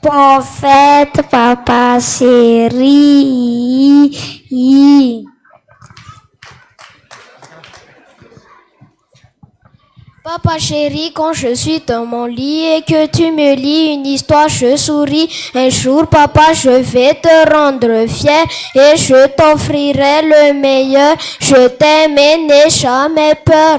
Bon fête, papa chéri. Papa chéri, quand je suis dans mon lit et que tu me lis une histoire, je souris. Un jour, papa, je vais te rendre fier et je t'offrirai le meilleur. Je t'aime et n'aie jamais peur.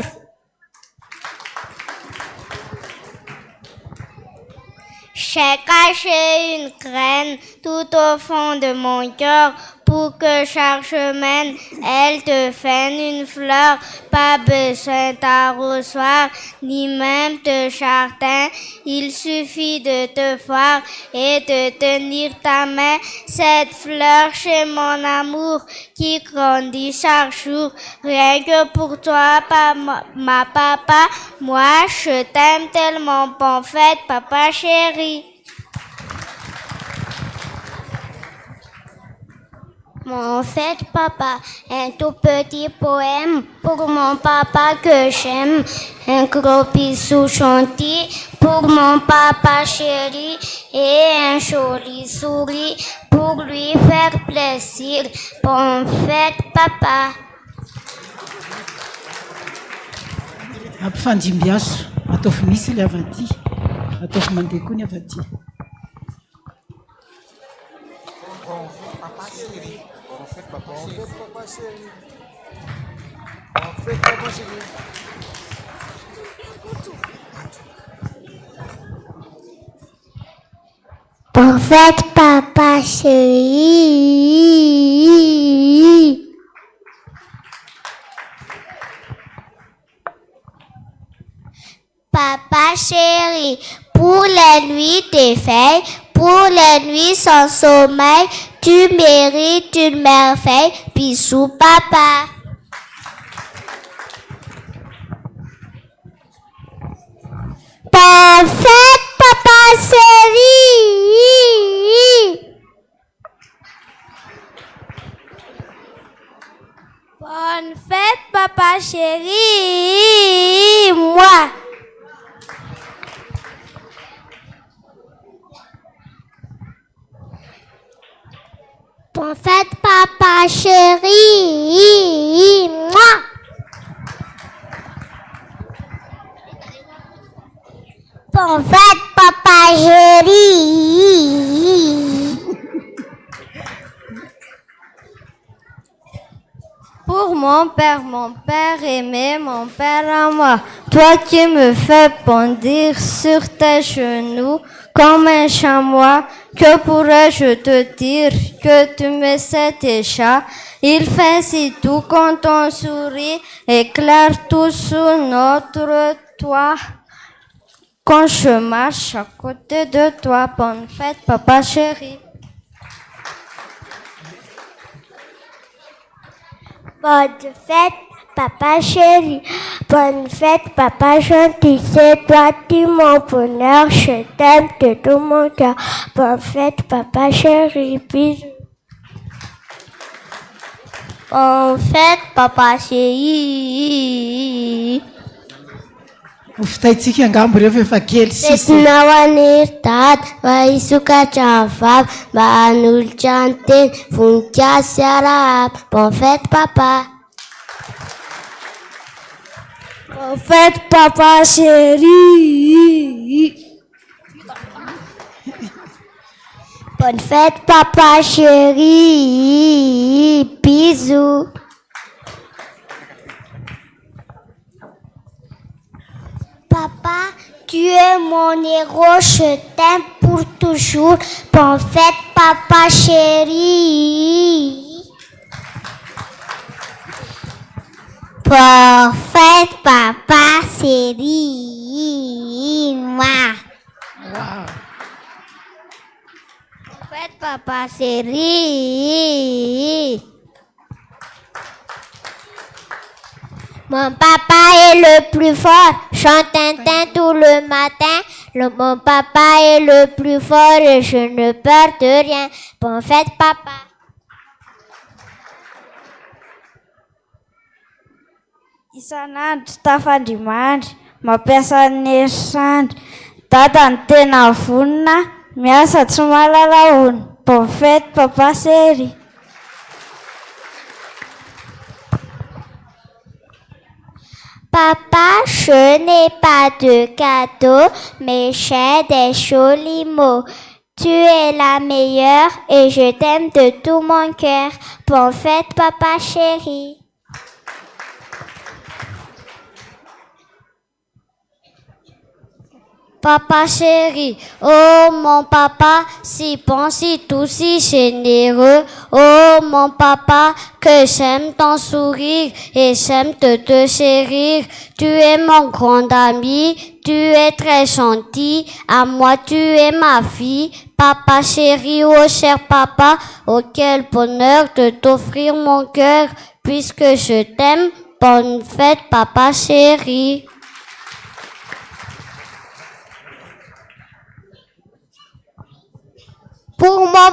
J'ai caché une graine tout au fond de mon cœur pour que chaque semaine elle te fasse une fleur. Pas besoin d'arrosoir ni même de jardin. Il suffit de te voir et de tenir ta main. Cette fleur chez mon amour qui grandit chaque jour. Rien que pour toi, ma papa. Moi, je t'aime tellement. Bonne fête, papa chéri. Mon fête, papa, un tout petit poème pour mon papa que j'aime. Un gros bisou gentil pour mon papa chéri et un joli sourire pour lui faire plaisir. Bonne fête, papa. Ampifandimbiazo ataovy misy ilay avy aty, ataovy mandeha koa ny avy aty. Bonne fête, papa chéri. Papa chéri, pour les nuits d'éveil, pour les nuits sans sommeil, tu mérites une merveille. Bisous, papa. Bonne fête, papa chéri. Bonne fête, papa chéri. Moi. Bonne fête, papa chéri. Moi. Bonne fête, papa chéri. Pour mon père aimé, mon père à moi, toi qui me fais bondir sur tes genoux comme un chamois, que pourrais-je te dire que tu me sais déjà? Il fait si doux quand on sourit, éclaire tout sous notre toit. Quand je marche à côté de toi, bonne fête, papa chéri. Bonne fête, papa chéri. Bonne fête, papa gentil. C'est toi qui mon bonheur. Je t'aime de tout mon cœur. Bonne fête, papa chéri. Bisous. Bonne fête, papa chéri. Fitaitsika angambo ireo efa kely sisy. Fetinao anirtady mba hisokatra vavy mba hanolotra ny teny voninkazo sy arahaba. Bonne fête, papa. Bonne fête, papa chéri. Bonne fête, papa chéri. Bisous. Papa, tu es mon héros, je t'aime pour toujours. Bonne fête, papa chéri. Bonne fête, papa chéri. Moi. Wow. Bonne fête, papa chéri. Mon papa est le plus fort, chante Tintin tout le matin. Mon papa est le plus fort et je ne peur de rien. Bonne fête, papa. Isan'andro tafandrimandry mampiasa ny herinandro dada ny tena vonona Miasa tsy mahalala hono. Bonne fête, papa chéri. Papa, je n'ai pas de cadeau, mais j'ai des jolis mots. Tu es la meilleure et je t'aime de tout mon cœur. Bonne fête, papa chéri. Papa chéri, oh mon papa, si bon, si doux, si généreux. Oh mon papa, que j'aime ton sourire et j'aime te chérir. Tu es mon grand ami, tu es très gentil. À moi, tu es ma fille. Papa chéri, oh cher papa, oh quel bonheur de t'offrir mon cœur. Puisque je t'aime, bonne fête, papa chéri. Pour mon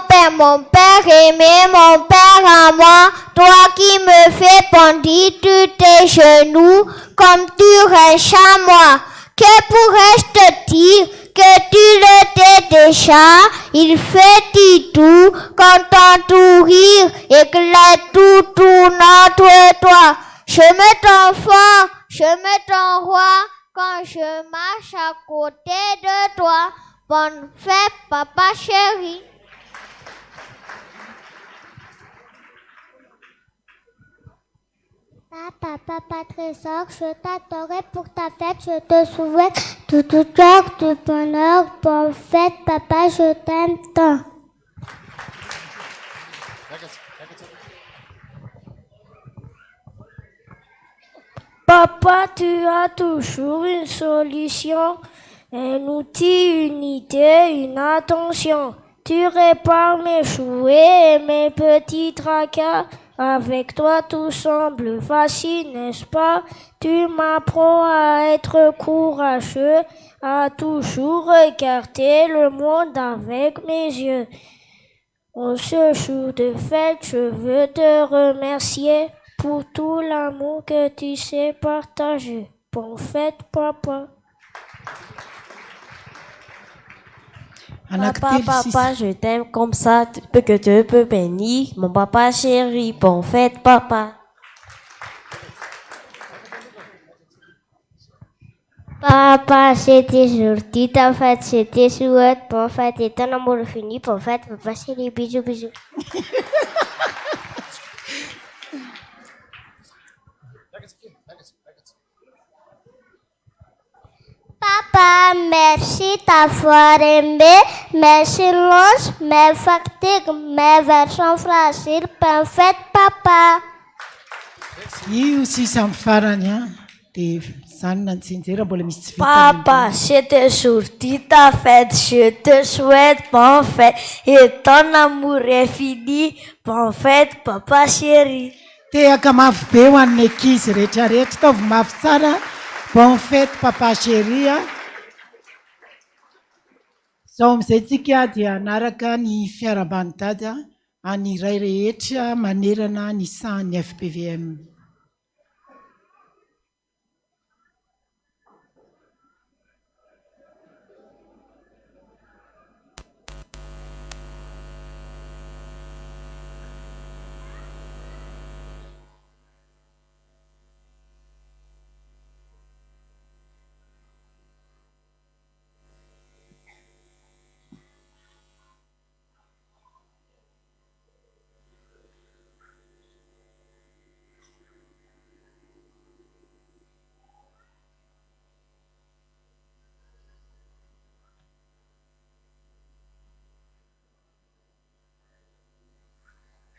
père aimé, mon père à moi, toi qui me fais bondir tous tes genoux, comme tu restes à moi. Que pourrais-je te dire que tu le t'es déjà? Il fait tout quand ton rire éclate tout entre toi. Je me t'en fort, je me t'en roi quand je marche à côté de toi. Bonne fête, papa chéri. Papa trésor, je t'adorerai pour ta fête, je te souhaite tout cœur de bonheur. Bonne fête, papa, je t'aime tant. Papa, tu as toujours une solution, un outil, une idée, une attention. Tu répares mes jouets et mes petits tracas. Avec toi, tout semble facile, n'est-ce pas? Tu m'apprends à être courageux, à toujours regarder le monde avec mes yeux. En ce jour de fête, je veux te remercier pour tout l'amour que tu sais partager. Bonne fête, papa. Papa, je t'aime comme ça, que Dieu peut bénir. Mon papa chéri, bonne fête, papa. Papa, c'était aujourd'hui ta fête, c'était chouette. Bonne fête et ton amour fini. Bonne fête, papa chéri, bisous, bisous. Papa, merci d'avoir aimé mes silences, mes fatigues, mes versions fragiles. Bonne fête, papa. Io sisa amin'ny farany a dia izany na ny tsinjera mbola misy tsy vita. Papa, c'était aujourd'hui ta fête, je te souhaite bonne fête et ton amour est fini. Bonne fête, papa chéri. Tehaka mafy be ho an'ny ankizy rehetrarehetra, taovy mafy tsara. Bonne fête, papa chéri. Zao amin'izay tsika dia anaraka ny fiarabany dady any iray rehetra manerana ny sahan'ny FPVM.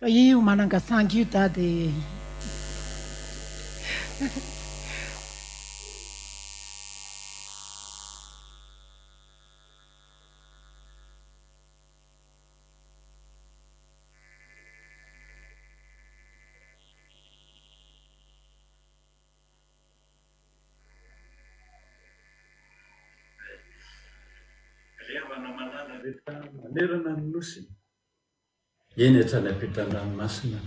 Io manangasangy io dady. Levana manana rehetra manerana ny nosy. Eny hatrany ampitan-dranomasina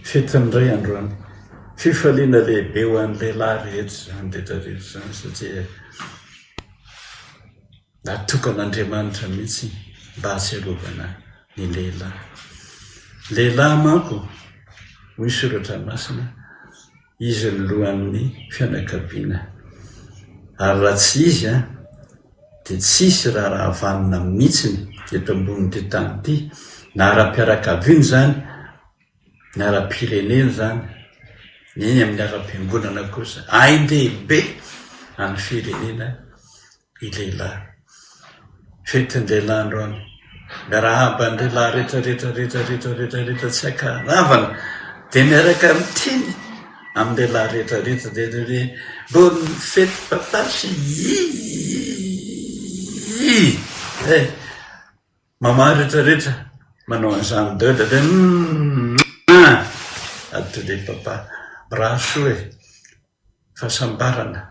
fetindray androany fifaliana lehibe ho an'ny lehilahy rehetra zany rehetrarehetra zany satria natokan'Andriamanitra mihitsy mba hatsiarovana ny lehilahy manko hoy soratra masina izy ny lohan'ny fianakaviana ary raha tsy izy dia tsisy raha havanina mihitsiny eto ambonin'ity tany ity na ara-piarakaviany zany na ara-pirenena zany eny amin'ny ara-piangonana kosa aindehibe any firenena ilehilahy fetiny lehilahy androany miarahaba ny lehilahy rehetrarehetra tsy akaravana dia miaraka miteny amin'ny lehilahy rehetrarehetra de mbony fety papasy mama rehetrarehetra manao an'izany deda de atole papa braso fahasambarana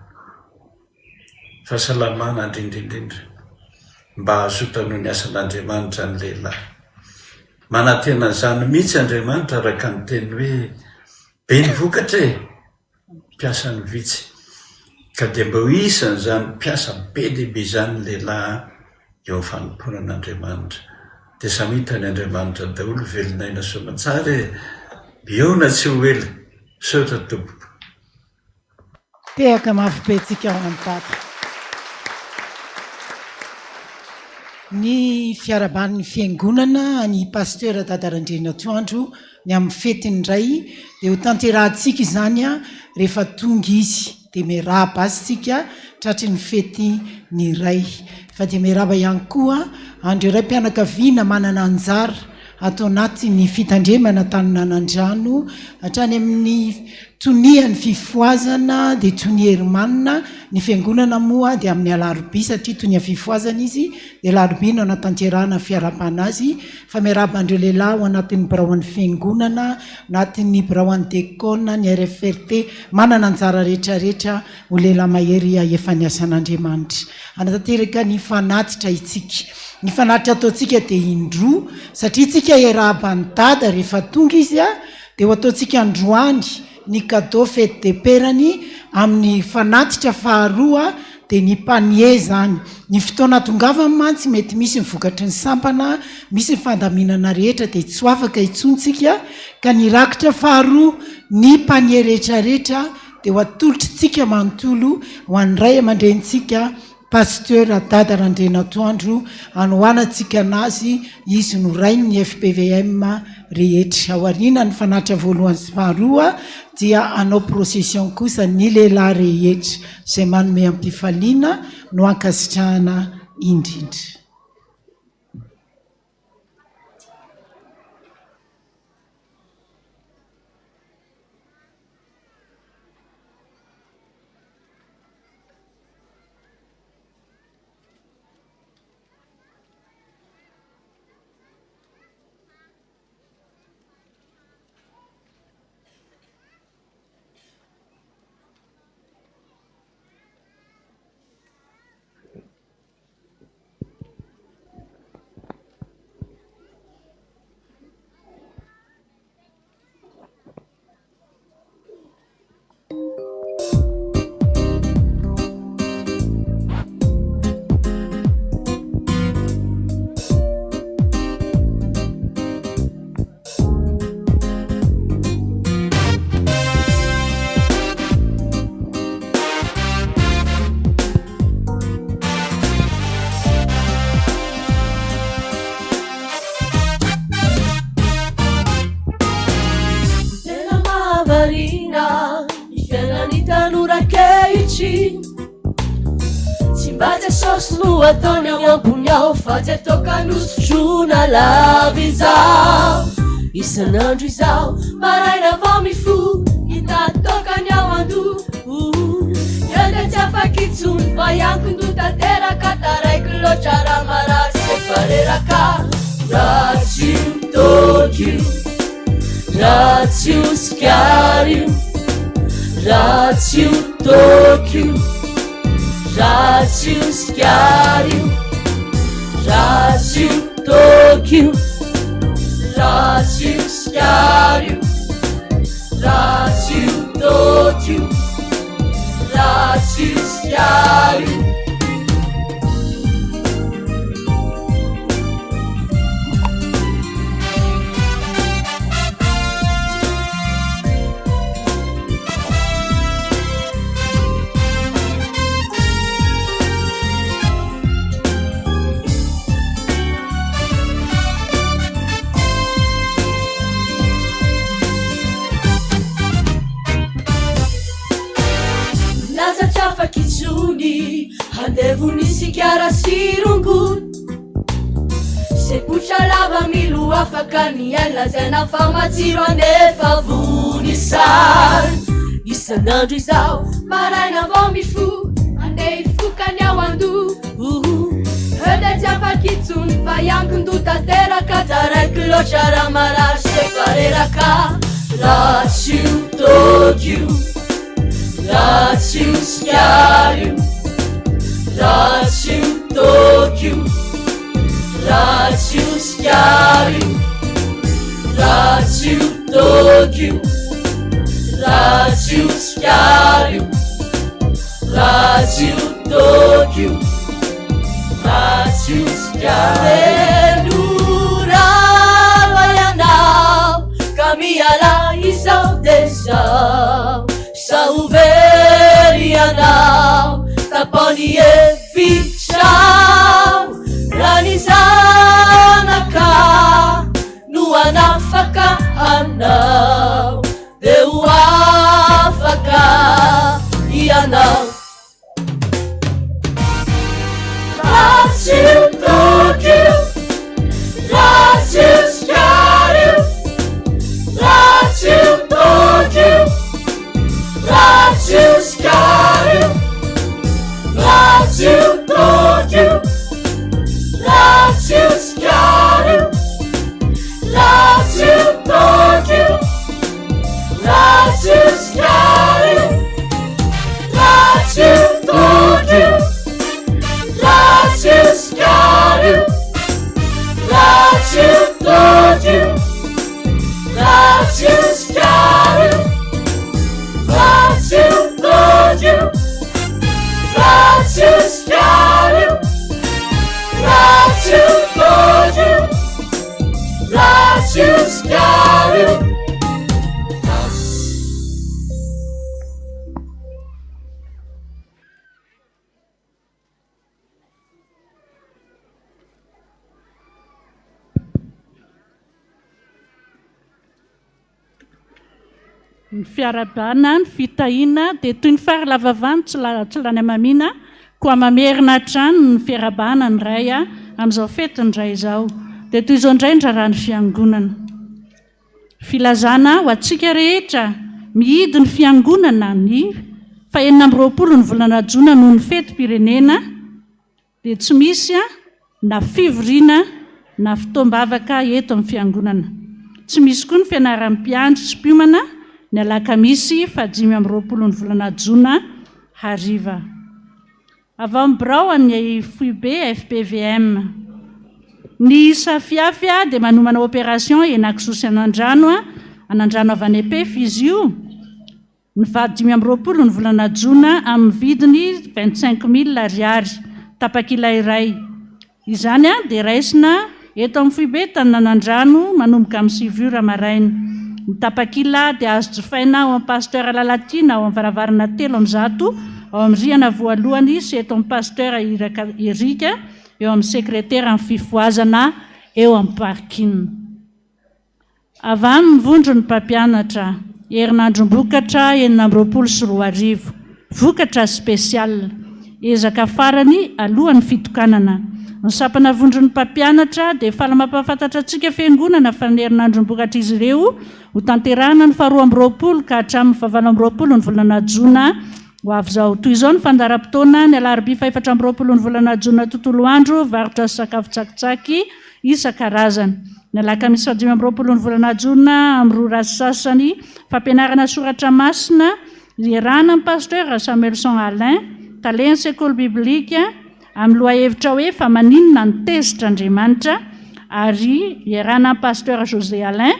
fahasalamana indrindrindrindra mba hazotano ny asan'Andriamanitra ny lehilahy manantena zany mihitsy Andriamanitra araka ny teny hoe be ny vokatra mpiasa ny vitsy ka dia mba ho isany zany mpiasa be lehibe zany lehilahy eo amin'ny fanomponan'Andriamanitra dia samitany Andriamanitra daholo velonaina soamantsara biona tsy ho ela sotra tompoko tehaka mafipetsika ao an-tata ny fiaraban'ny fiangonana ny pasteur dadarandrena toandro ny amin'ny fetiny ray dia ho tanterahantsika izany rehefa tonga izy dia miaraba azytsika tratry ny fety ny ray fa dia miaraba ihany koa andreo ray mpianakaviana manana anjara atao anaty ny fitandremana taninanandrano hatrany amin'ny toniany fifoazana dia tonia herimanina ny fiangonana moa dia amin'ny alarobi satria tonia fifoazana izy dia alarobi no anatanterahana fiarabana azy fa miaraba andreo lehilahy ho anatin'ny biraoan'ny fiangonana anatin'ny biraoan'ny dekona ny RFRT manana anjara rehetrarehetra ho lehilahy mahery efa ny asan'Andriamanitra anatanteraka ny fanatitra itsika ny fanatitra ataontsika dia indroa satria tsika erahaba-ny dada rehefa tonga izy dia ho ataontsika androany ny cadeau fete de perany amin'ny fanatitra faharoa dia ny panie zany ny fotoana tongavany mantsy mety misy mivokatry ny sampana misy ny fandaminana rehetra dia tsy ho afaka itsontsika ka ny rakitra faharoa ny panie rehetrarehetra dia ho atolotritsika manontolo ho an'ray amandrenitsika pasteur dada randrena toandro anohanantsika anazy izy no rainy ny FPVM rehetra ao arina ny fanatra voalohany sy faharoa dia anao procession kosa ny lehilahy rehetra izay manome ampifaliana no ankasitrahana indrindra Ataony ambony ao fa tsy ataoka nosotrona lavizao isan'andro izao maraina vao mifo hitatokany ao ando ede tsy afaky itsony fa iankondro tanteraka taraiky loatra raha marary sefareraka raha tsy tokyo raha tsy oskario raha tsy tokyo raha-tsy oskario raha-tsy tokyo raha-tsy oskario raha-tsy tokyo raha-tsy oskario vonisika sy rongony sepotra lava milo afaka ny aina zay nafamatsiro anefa vonisary isan'andro izao maraina vao mifo andeha ifokany ao ando Hede tsy afaky itsony fa iankindro tanteraka taraiky loatra raha marary sefareraka raha tsy toky io raha tsy sikary io raha tsy toky io raha tsy sikary io raha tsy toky io raha tsy sikary io raha tsy toky io Elurava ianao Kamiala isao desao Sauveri ianao Taponi e fichao Ranizanaka Nuanafaka anao Deuafaka ianao Brasil Tokyo, Brasil Scario, Brasil Tokyo, Brasil Scario, Brasil Tokyo, Brasil Scario, Brasil Tokyo, Brasil Scario, Brasil Tokyo. Brasil Scario, Brasil Tokyo, Brasil Scario, Brasil Tokyo, Brasil Scario, Brasil Tokyo, Brasil Scario. Ny fiarabana ny fitahina dia toy ny fary lavavano tsy lany amamina koa mamerina trano ny fiarabana ny ray amin'izao fety ny ray izao dia toy izao indray ny raharany fiangonana filazana ho antsika rehetra mihidy ny fiangonana ny fa 20 ny volana jona noho ny fetim-pirenena dia tsy misy na fivoriana na fitoam-bavaka eto amin'ny fiangonana tsy misy koa ny fianaram-piandry sy mpiomana ny alakamisy fa 20 ny volana jona hariva avy amin'ny birao any FUB FPVM ny safiafia dia manomana opération enakisosy anandrano avy any Epef izy io ny vady 20 ny volana jona amin'ny vidiny 25,000 ariary tapakila iray izany dia raisina eto amin'ny FUB taninanandrano manomboka amin'ny 7 ora maraina ny tapakila dia azo jifaina ao amin'ny pasteur Lalatina ao amin'ny varavarana 300 ao amin'ny riana voalohany sy eto amin'ny pasteur Erika eo amin'ny sekretera amin'ny fifoazana eo amin'ny parking avy amin'ny mivondro ny mpampianatra herinandrom-bokatra 2024 vokatra spesial ezaka farany alohan'ny fitokanana ny sapana vondron'ny mpampianatra dia efa mampahafantatra antsika fiangonana fa ny herinandrom-bokatra izy ireo ho tanterahana ny 12 ka hatramin'ny 19 ny volana jona ho avy izao toy izao ny fandaram-potoana ny alarobia 14 ny volana jona tontolo andro varotra sakafo tsakitsaky isan-karazany ny alakamisy 15 ny volana jona amin'ny roa rasasany fampianarana soratra masina iarahana amin'ny pasteur Samuelson Alain taleny sekoly biblika amin'ny loha hevitra hoe fa maninona ny tezitra Andriamanitra ary iarahana amin'ny pasteur José Alain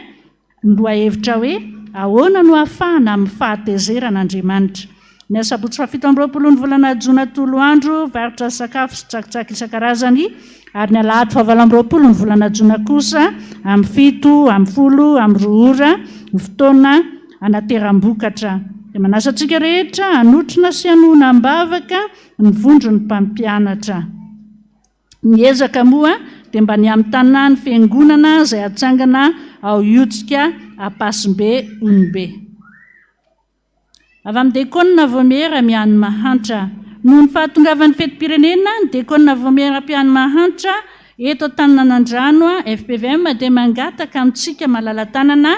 ny loha hevitra hoe ahoana no ahafahana amin'ny fahatezeran'Andriamanitra ny asabotsy 17 ny volana jona tolo andro varotra sakafo sy tsakitsaky isan-karazany ary ny alahady 19 ny volana jona kosa amin'ny 7 amin'ny 10 amin'ny 2 ora ny fotoana anateram-bokatra dia manasa antsika rehetra hanotrona sy hanohana am-bavaka ny vondro ny mpampianatra ny ezaka moa dia mba ny amin'ny tanàna fiangonana izay atsangana ao Iotsika Ampasimbe Onimbe avy amin'ny dekona Vomiera miany mahantra noho ny fahatongavan'ny fetim-pirenena ny dekona voamiera-piany mahantra eto Taninanandrano FPVM dia mangataka amintsika malala-tanana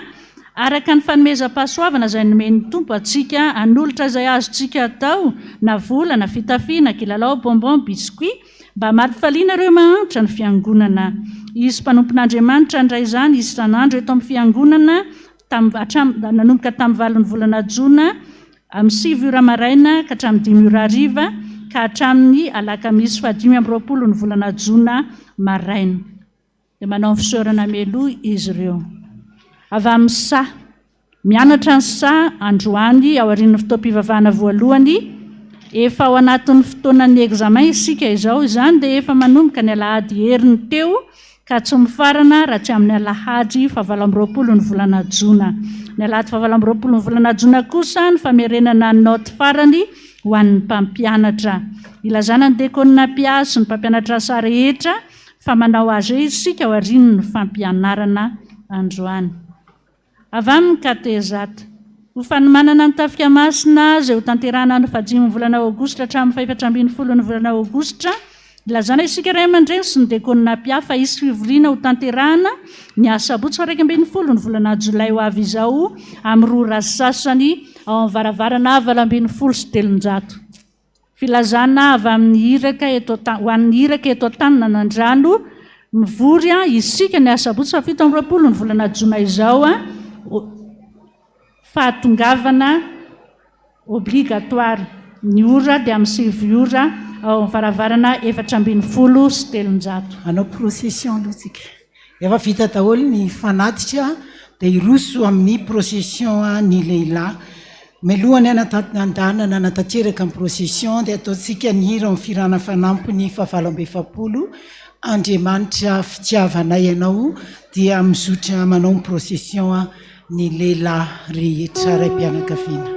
araka ny fanomezam-pahasoavana izay nomeny tompo atsika anolotra izay azontsika atao na vola na fitafina kilalao bonbon biscuit mba mampifaliana ireo mahantra ny fiangonana. Izy mpanompon'Andriamanitra ndray izany izy sanandro eto amin'ny fiangonana nanomboka tamin'ny 8 volana Jona amin'ny 7 ora maraina ka hatramin'ny 5 ora hariva ka hatramin'ny alakamisy 5 volana Jona maraina. Dia manao ny fisaorana meloa izy ireo. Avy amin'ny sa mianatra ny sa androany ao aorian'ny fotoam-pivavahana voalohany efa ao anatin'ny fotoanan'ny examen isika izao, izany dia efa manomboka ny alahady heriny teo ka tsy mifarana raha tsy amin'ny alahady 7 ny volana Jona. Ny alahady 7 ny volana Jona kosa ny famerenana ny noty farany ho an'ny mpampianatra. Ilazana ny dekona mpiasy ny mpampianatra sa rehetra fa manao azy isika ao aorian'ny fampianarana androany. Avy amin'ny katezata ho fanomanana ny tafika masina izay ho tanterahana ny 5 volana Aogositra hatramin'ny 17 ny volana Aogositra. Ilazana isika ray aman-dreny sy ny dekona mpiafa isy fivoriana ho tanterahana ny asabotsy 12 ny volana Jolay ho avy izao amin'ny 2 rasasany ao amin'ny varavarana 700 filazana avy amin'ny iraka ho an'ny iraka eto Taninanandrano mivory isika ny asabotsy 17 ny volana Jona izao fahatongavana obligatoire ny ora dia amin'ny 7 ora ao amin'ny varavarana 700. Anao procession aloha tsika. Efa vita daholo ny fanatitra dia iroso amin'ny procession ny lehilahy. Melohany anatandanana natateraka amin'ny procession dia ataontsika ny hira amin'ny firana fanampony 770 Andriamanitra fitiavanay ianao dia mizotra manao ny procession ny lehilahy rehetra ray mpianakaviana.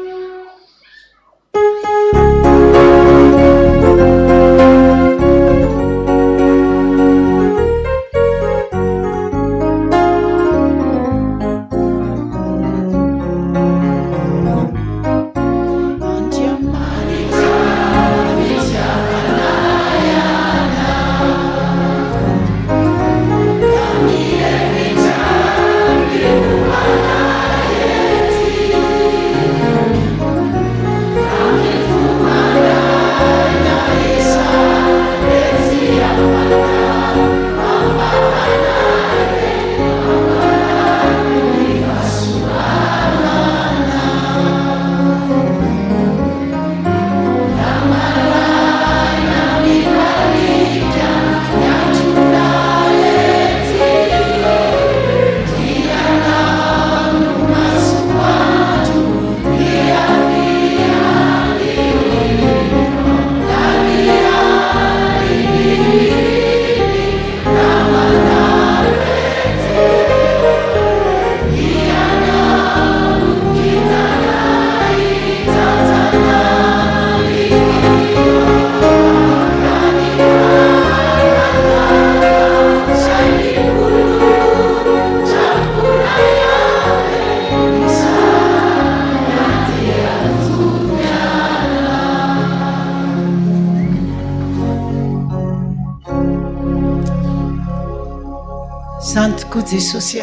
Santo koa Jesosy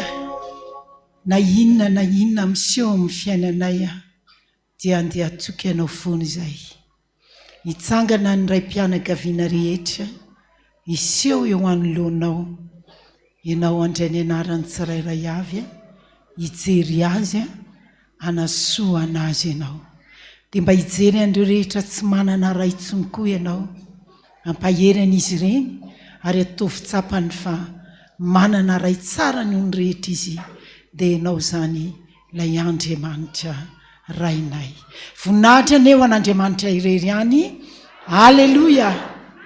na inona miseho amin'ny fiainanay dia andeha atoky anao foana izay. Hitsangana ny ray mpianakaviana rehetra iseho eo anoloanao ianao andray ny anarany tsirairay avy hijery azy anasoa anazy ianao dia mba hijery andreo rehetra tsy manana ray intsony koa ianao ampahery an'izy ireny ary atovy tsapany fa manana ray tsara ny ony rehetra izy dia ianao zany ilay Andriamanitra rainay. Voninahitra neo an'Andriamanitra irery any. Alleluia.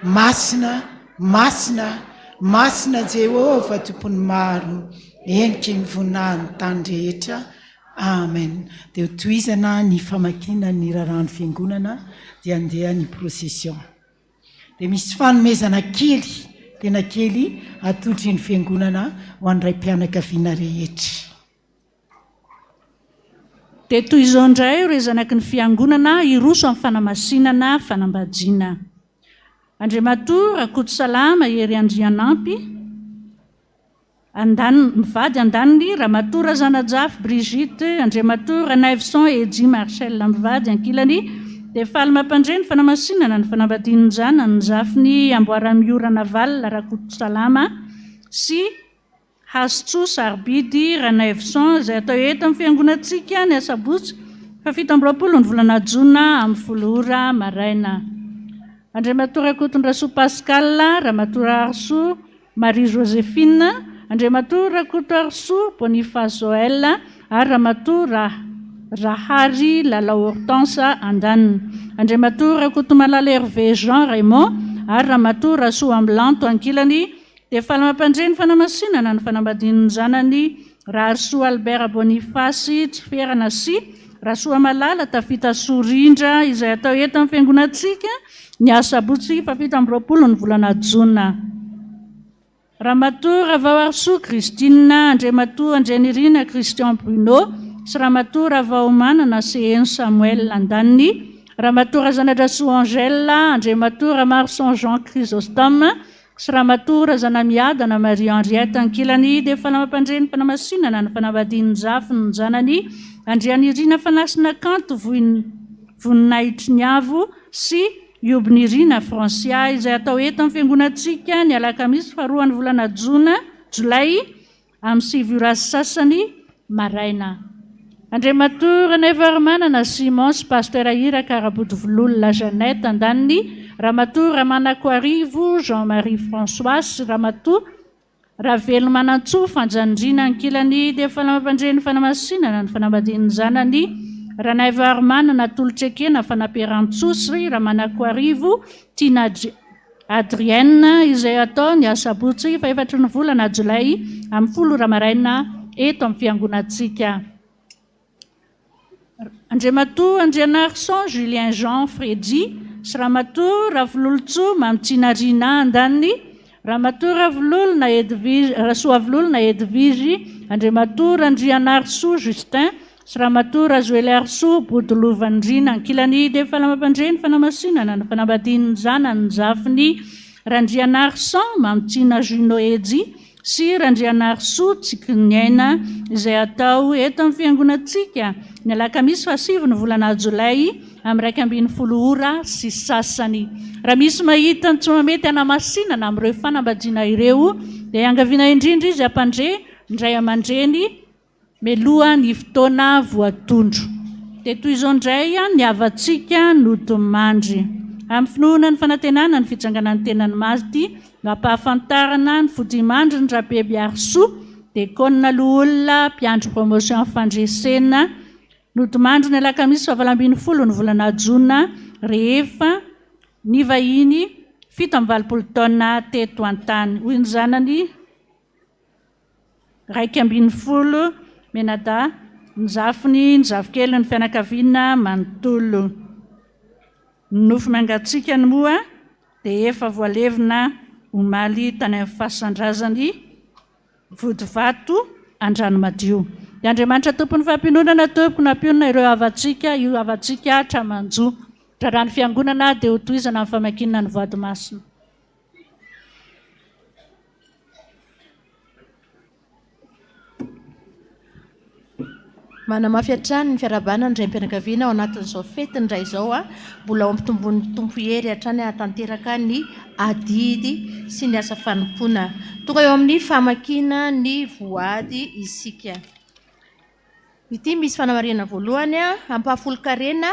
Masina, masina, masina Jehova tompony maro, endriky ny voninahiny tany rehetra. Amen. Dia tohizana ny famakina ny rarahany fiangonana dia andeha ny procession. Dia misy fanomezana kely, tena kely atotry ny fiangonana ho an'ray mpianakaviana rehetra. dia toy izao indray ireo zanaky ny fiangonana iroso amin'ny fanamasinana fanambadiana. Andriamatoa Rakoto Salama Hery Andrianampy mivady andaniny Ramatoa Razanajafy Brigitte, Andriamatoa Ranaiveson Edi Marcel mivady ankilany, dia faly mampandreny fanamasinana ny fanambadiany jana ny zafiny Amboaramiorana Val Rakoto Salama sy Hastso Sarbidy Ranaiveson izay atao eto amin'ny fiangonantsika ny Asabotsy fa 7 ny volana Jona amin'ny 10 ora maraina. Andriamatoa Rakotondrasoa Pascal, Ramatoa Arso Marie Joséphine, Andriamatoa Rakoto Arso Boniface Joël ary Ramatoa Rahary Lalao Hortense Andaniny. Andriamatoa Rakoto Malala Hervé Jean Raymond ary Ramatoa Rasoa Ambilanto ankilany, dia faly mampandreny fanamasinana ny fanambadiany zanany Rasoa Albert Boniface Tsiferana sy Rasoa Malala Tafita Sorindra izay atao eto amin'ny fiangonantsika ny Asabotsy fa 7 ny volana Jona. Ramatoa Ravao Arso Christine, Andriamatoa Andrianirina Christian Bruno sy Ramatoa Ravao Manana CN Samuel Andaniny, Ramatoa Razanadrasoa Angela, Andriamatoa Ramarson Jean Chrysostome sy Ramatoa Razanamiadana Marie Henriette ankilany, dia faly mampandreny fanamasinana ny fanambadiany zafy ny zanany Andrianirina Fanasina Kanto Voninahitry Niavo sy Iobinirina Francia izay atao eto amin'ny fiangonantsika ny alakamisy 2 ny volana Jolay amin'ny 7 ora sasany maraina. Andriamatoa Ranaivarmanana Simon sy Pasteur Ahira Karabodovolola Jeannette Andaniny, Ramatoa Ramanako Arivo Jean-Marie François sy Ramatoa Ravelo Manantsoa Fanjanindrina ankilany, dia faly mampandreny fanamasinana ny fanambadiany zanany Ranaivarmanana Tolotsekena Fanaperantsosy Ramanako Arivo Tina Adrienne izay atao ny Asabotsy fa 4 ny volana Jolay amin'ny 10 ora maraina eto amin'ny fiangonantsika. Andriamatoa Andrianarson Julien Jean Fredy sy Ramatoa Ravololotso Mamtsinarina Andaniny, Ramatoa Rasoa Avololona Edvige, Andriamatoa Andrianarso Justin sy Ramatoa Razoely Arso Bodolovan-drina ankilany, dia faly mampandreny fanamasinana ny fanambadiany zanany zafiny Randrianarson Mamtsina Juno Edy sy Randrianarso Tsikiniaina izay atao eto amin'ny fiangonantsika ny alakamisy 7 ny volana Jolay amin'ny 12 ora sy sasany. Raha misy mahita ny tsy mamety hanamasinana amin'ireo fanambadiana ireo, dia angaviana indrindra izy ndray amandreny meloha ny fotoana voatondro. Dia toy izao indray ny havatsika notomandry amin'ny finoana ny fanantenana ny fitsanganan'ny tenany Maty mampahafantarana ny fodimandry ny Rabeby Arso dia konina loholona mpiandro promotion fandresena notomandry ny alakamisy 17 ny volana Jona rehefa ny vahiny 7 taona teto an-tany. Hoy ny zanany 12 Menada ny zafiny ny zafikely ny fianakaviana manontolo. Nofo mangatsika ny moa dia efa voalevina omaly tany amin'ny fasandrazany Vodivato Andranomadio. Dia Andriamanitra tompony fampinonana tompoko nampionana ireo havatsika, io havatsika hatramanjo raharany fiangonana dia ho tohizana amin'ny famakinana ny voady masina. Manamafy hatrany ny fiarabana ny raim-pianakaviana ao anatin'izao fety ny ray izao mbola ao ampitombonin'ny tompo hery hatrany hatanteraka ny adidy sy ny asa fanompoana. Tonga eo amin'ny famakina ny voady isika. Ity misy fanamarihana voalohany ampahafolo-karena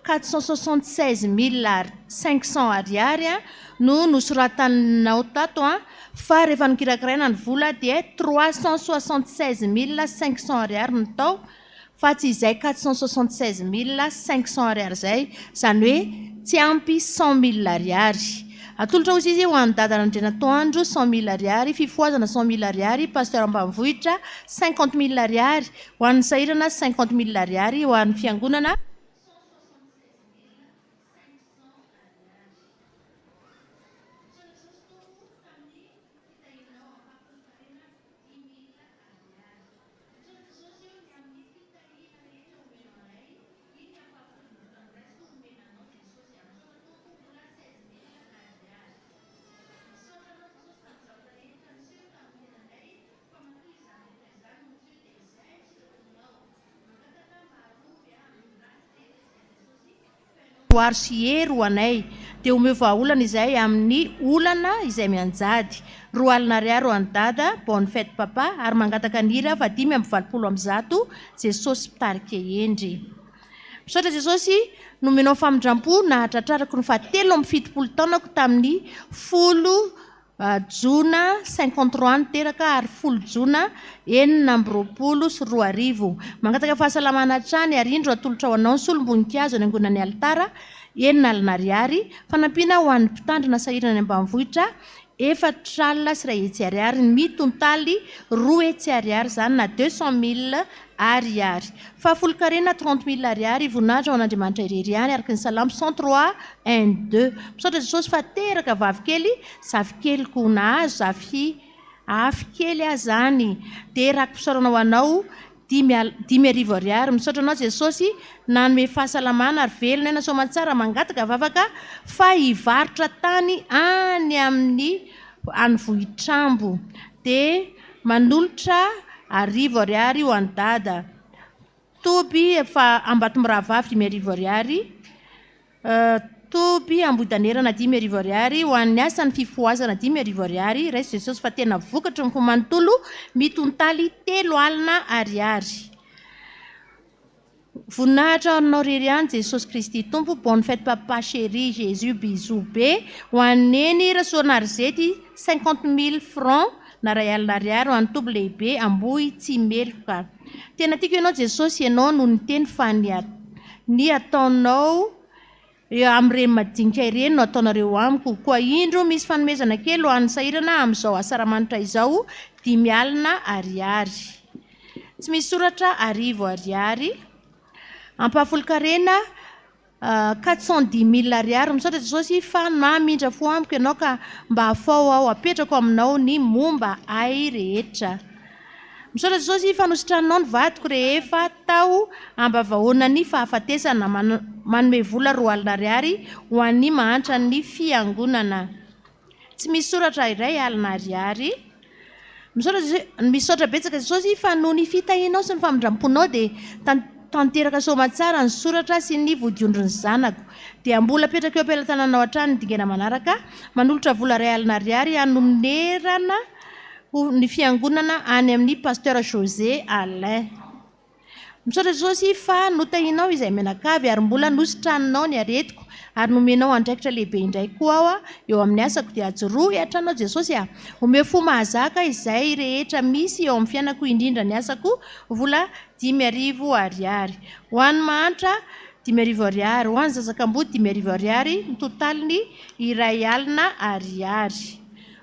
476 500 ariary no nosoratanao tato fa rehefa nokirakiraina ny vola dia 376 500 ariary ny tao fa tsy izay 476 500 ariary zay, zany hoe tsy ampy 100 000 ariary. Atolotra ozy izy ho an'ny dadana Andrianatoandro 100 000 ariary, fifoazana 100 000 ariary, pasteur ambanivohitra 50 000 ariary, ho an'ny sahirana 50 000 ariary, ho an'ny fiangonana roary sy ero anay dia omeo vahaolana izay amin'ny olana izay mianjady 2 alina ariary ho an'ny dada bonne fête papa ary mangataka ny hira fa 5:20 Jesosy mpitarika endry misaotra Jesosy nomenao famindrampo nahatratrarako ny 7 taonako tamin'ny 10 Jona 53 ny teraka ary 10 Jona 420 mangataka fahasalamana hatrany ary indro atolotra ho anao ny solom-boninkazo ny angonany altara 9 alina ariary fanampiana ho an'ny mpitandrina sahirana any ambanivohitra 4 alina sy 1 hetsy ariary ny mitontaly 2 hetsy ariary zany na 200,000 ariary fahafolo-karena 30,000 ariary voninahitra ho an'Andriamanitra irery ihany araka ny salamo 103:1-2 misaotra Jesosy fa teraka vavikely zavikeliko nahazo afikely azany dia raha mpisaorana ho anao 10,000 ariary misaotra anao Jesosy nanome fahasalamana ary velona ena soamantsara mangataka vavaka fa hivarotra tany any amin'ny vohitrambo dia manolotra 10,000 ariary ho an'ny dada toby fa Ambatomirahavavy 10,000 ariary toby Ambohidanerana 10,000 ariary ho an'ny asan'ny fifoazana 10,000 ariary raisy Jesosy fa tena vokatra ny komanontolo mitontaly 3 alina ariary voninahitra anao rery ihany Jesosy Kristy tompo bonne fête papa chéri Jésus bisou be ho anneny rasoana arizety 50,000 francs na 1 alina ariary ho an'ny toby lehibe ambohy tsy meloka tena tiako ianao Jesosy ianao no niteny fa ny ataonao amin'ireny madinika ireny no ataonareo amiko koa indro misy fanomezana kely ho an'ny sahirana amin'izao asaramanitra izao 10 alina ariary tsy misy soratra 10,000 ariary ampahafolo-karena 410,000 ariary misaotra Jesosy fa namindra fo amiko ianao ka mba hafao aho apetrako aminao ny momba ay rehetra misaotra Jesosy fa nositranao ny vadiko rehefa tao ambavahoana ny fahafatesana manome vola 2 alina ariary ho an'ny mahantra ny fiangonana tsy misy soratra iray alina ariary misaotra betsaka Jesosy fa noho ny fitahinao sy ny famindramponao dia tanteraka soamantsara ny soratra sy ny vodiondry ny zanako dia mbola petraka eo am-pelatananao hatrany dingana manaraka manolotra vola 1 alina ariary anomerana ny fiangonana any amin'ny pasteur José Alain misaotra Jesosy fa notahinao izay menakavy ary mbola nositranonao ny aretiko ary nomenao andraikitra lehibe indray koa aho eo amin'ny asako dia ajoroa hiatranao Jesosy omeo fo mahazaka izay rehetra misy eo amin'ny fiainako indrindra ny asako vola 10,000 ariary ho an'ny mahantra 10,000 ariary ho an'ny zazakambody 10,000 ariary ny totaliny 1 alina ariary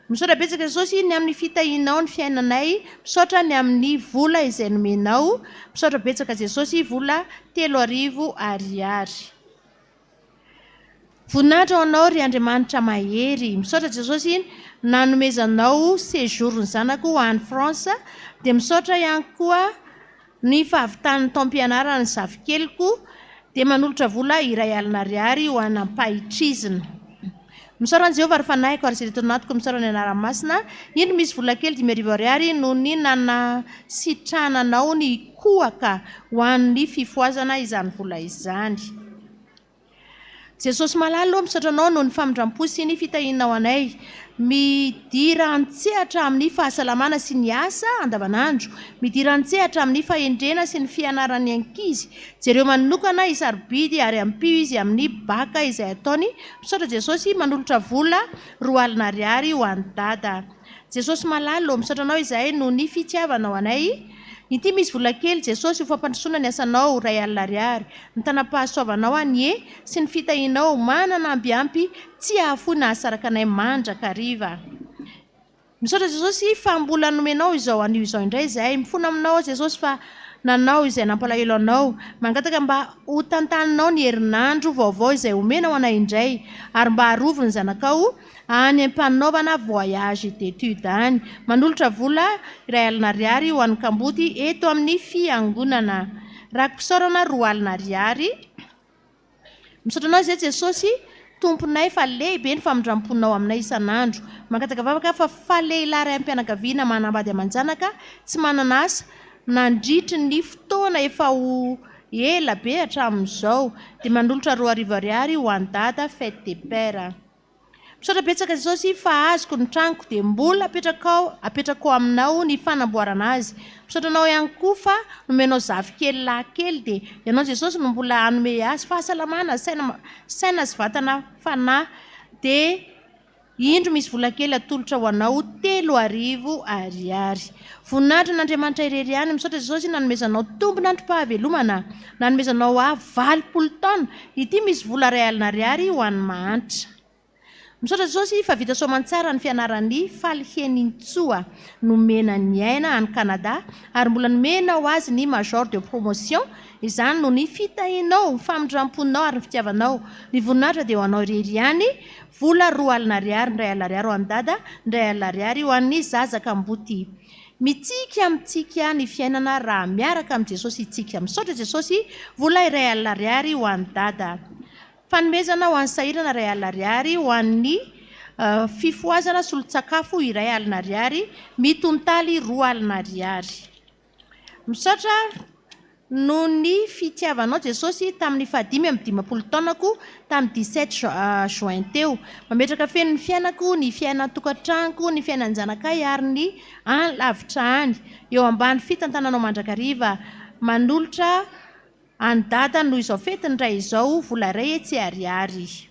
misaotra betsaka Jesosy ny amin'ny fitahinao ny fiainanay misaotra ny amin'ny vola izay nomenao misaotra betsaka Jesosy vola 3,000 ariary voninahitra ho anao ry Andriamanitra mahery misaotra Jesosy nanomezanao séjour ny zanako ho an'ny France dia misaotra ihany koa ny fahavitan'ny taom-pianarana ny zavikeliko dia manolotra vola 1 alina ariary ho an'ny ampahitrizina misaotra ny Jehovah ary fanahiko ary izay tonatiko misaotra ny anaramasina indro misy vola kely 10,000 ariary noho ny nanasitrananao ny kohaka ho an'ny fifoazana izany vola izany Jesosy malalo misaotra anao noho ny famindrampo sy ny fitahinao anay midira antsehatra amin'ny fahasalamana sy ny asa andavanandro midira antsehatra amin'ny fahendrena sy ny fianaran'ny ankizy jereo manokana isarobidy ary ampio izy amin'ny baka izay ataony misaotra Jesosy manolotra vola 2 alina ariary ho an'ny dada Jesosy malalo misaotra anao izay noho ny fitiavanao anay ity misy vola kely Jesosy ho fampandrosoana ny asanao 1 alina ariary ny tanam-pahasoavanao anie sy ny fitahinao manana ambiampy tsy ahafo nahasaraka anay mandraka riva misaotra Jesosy fa mbola nomenao izao anio izao indray izay mifona aminao Jesosy fa nanao izay nampalahelo anao mangataka mba ho tantaninao ny herinandro vaovao izay omenao anay indray ary mba harovo ny zanakao any am-panaovana voyage d'étude any manolotra vola 1 alina ariary ho an'ny kambody eto amin'ny fiangonana rakom-pisaorana 2 alina ariary misaotra anao izay Jesosy tomponay fa lehibe ny famindramponao aminay isan'andro mangataka vavaka fa falehilahy ray am-pianakaviana manambady aman-janaka tsy manana asa nandritry ny fotoana efa ho ela be hatramin'izao dia mandolotra 2 arivo ariary ho any dada fête des pères. Misaotra betsaka Jesosy fa azoko ny tranoko dia mbola apetrako aminao ny fanamboarana azy. Misaotra anao ihany koa fa nomenao zafikely lahy-kely dia ianao Jesosy no mbola hanome azy fahasalamana saina sy vatana fanahy dia indro misy vola kely atolotra ho anao 3 arivo ariary. Voninahitra n'Andriamanitra irery ihany. Misaotra Jesosy nanomezanao tombona androm-pahavelomana, nanomezanao 20 taona. Ity misy vola 2 alina ariary ho an'ny mahantra. Misaotra Jesosy fa vita soamantsara ny fianaran'ny Faliheny-Ntsoa nomena ny aina any Canada ary mbola nomenao azy ny major de promotion, izany no ny fitahinao, ny famindramponao ary ny fitiavanao. Ny voninahitra dia ho anao irery ihany, vola 2 alina ariary, 2 alina ariary ho an'ny dada, 2 alina ariary ho an'ny zazaka amboty. Mitsika amintsika ny fiainana raha miaraka amin'ny Jesosy itsika. Misaotra Jesosy, vola 2 alina ariary ho an'ny dada. Fanomezana ho an'ny sahirana 2 alina ariary ho an'ny fifoazana solon-tsakafo 2 alina ariary, mitontaly 2 alina ariary. Misaotra no ny fitiavanao Jesosy tamin'ny 5 taonako tamin'ny 17 juin teo. Mametraka feno ny fiainako, ny fiainan tokantranoko, ny fiainan janakay ary ny any lavitra any. Eo ambany fitantananao mandrakariva manolotra any dada noho izao fetiny ray izao vola 2 hetsy ariary.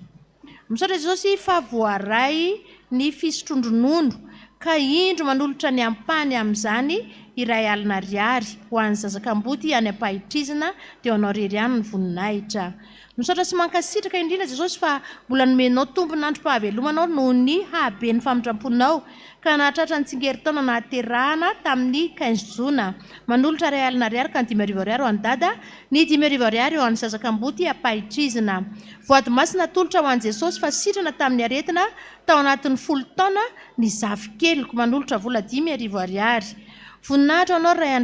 Misaotra Jesosy fa voaray ny fisotrondronono ka indro manolotra ny ampany amin'izany 2 alina ariary ho an'ny zazakamboty any ampahitrizina dia anao irery ihany ny voninahitra. Misaotra sy mankasitraka indrindra Jesosy fa mbola nomenao tompon'androm-pahavelomanao noho ny haben'ny famindramponao ka nahatratra ny tsingeritaona nahaterahana tamin'ny 15 jona. Manolotra 2 alina ariary ka ny 5 arivo ariary ho an'ny dada, ny 5 arivo ariary ho an'ny zazakamboty ampahitrizina. Voady masina tolotra ho an'i Jesosy fa sitrana tamin'ny aretina tao anatin'ny 10 taona ny zavikeloko manolotra vola 5 arivo ariary. Voninahitra anao Ray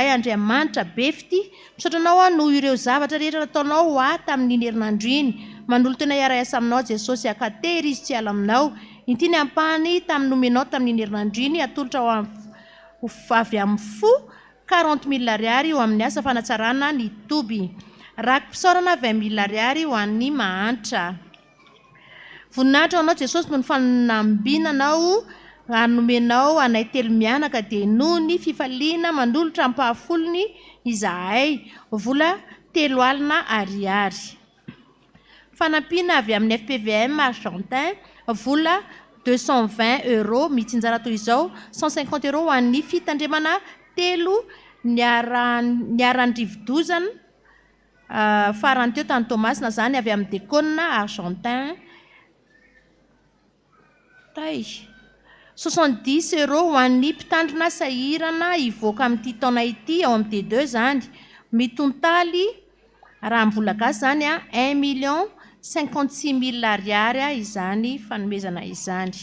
Andriamanitra Befity, misaotra anao noho ireo zavatra rehetra nataonao tamin'ny herinandro iny. Manolo tena iara-iasa aminao Jesosy akatery izy tsy ala aminao. Ity ny ampany tamin'ny nomenao tamin'ny herinandro iny atolotra ho avy amin'ny 40,000 ariary ho amin'ny asa fanatsarana ny toby. Rakim-pisaorana 20,000 ariary ho an'ny mahantra. Voninahitra anao Jesosy no ny fanambinanao anomenao anay 3 mianaka dia noho ny fifaliana manolotra ampahafolony izahay vola 3 alina ariary. Fanampiana avy amin'ny FPVM Argentin vola 220 € mitsinjara toy izao 150 € ho an'ny fitandremana 3 niarandrivodozana farany teo tany Thomasina zany avy amin'ny Décone Argentin. 70 € ho an'ny mpitandrina sahirana ivoaka amin'ity taona ity ao amin'ny T2 zany. Mitontaly raha mbola gasy zany 1,56,000 ariary izany fanomezana izany.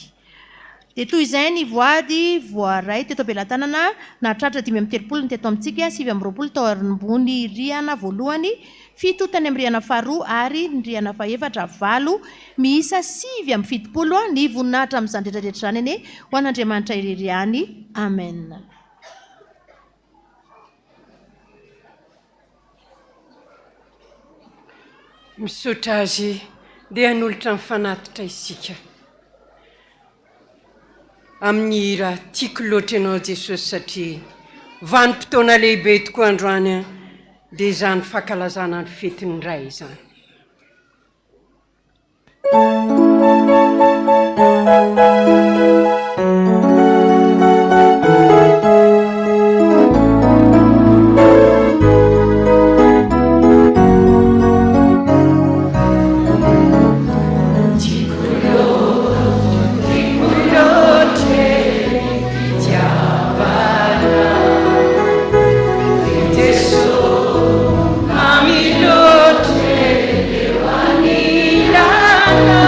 Dia toy izay ny voady voaray teto Belantanana nahatratra 530 ny teto amintsika 720 tao ambony riana voalohany, 7 tany amin'ny riana faharoa ary ny riana fahaefatra 8 miisa 770 ny voninahitra amin'izany rehetrarehetra zany ane ho an'Andriamanitra irery ihany. Amen. Misaotra azy dia hanolotra mifanatitra isika amin'ny raha tiako loatra ianao Jesosy satria vanim-potoana lehibe tokoa androany dia izany fankalazana ny fetiny ray izany. Amilote, Lewanilana.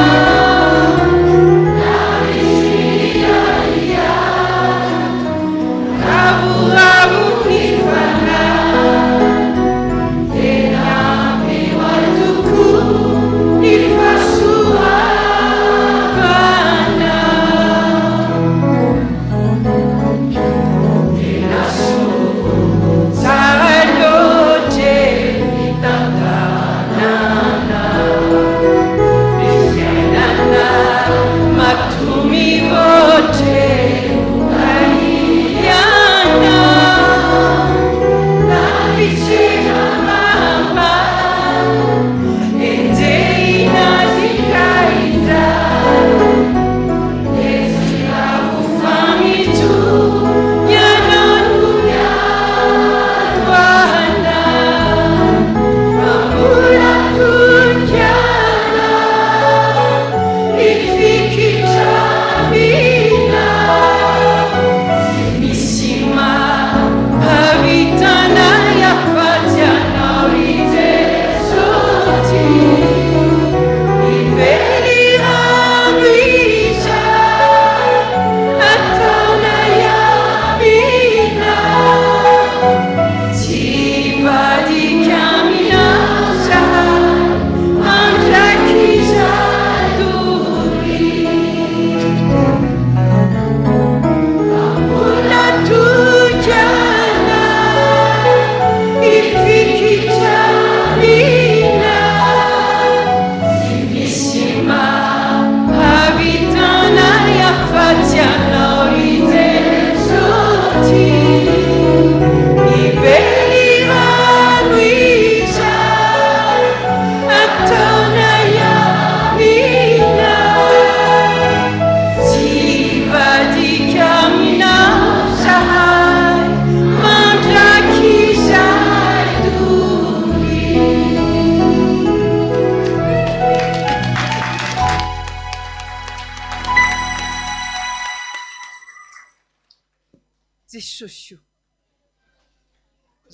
jesosy io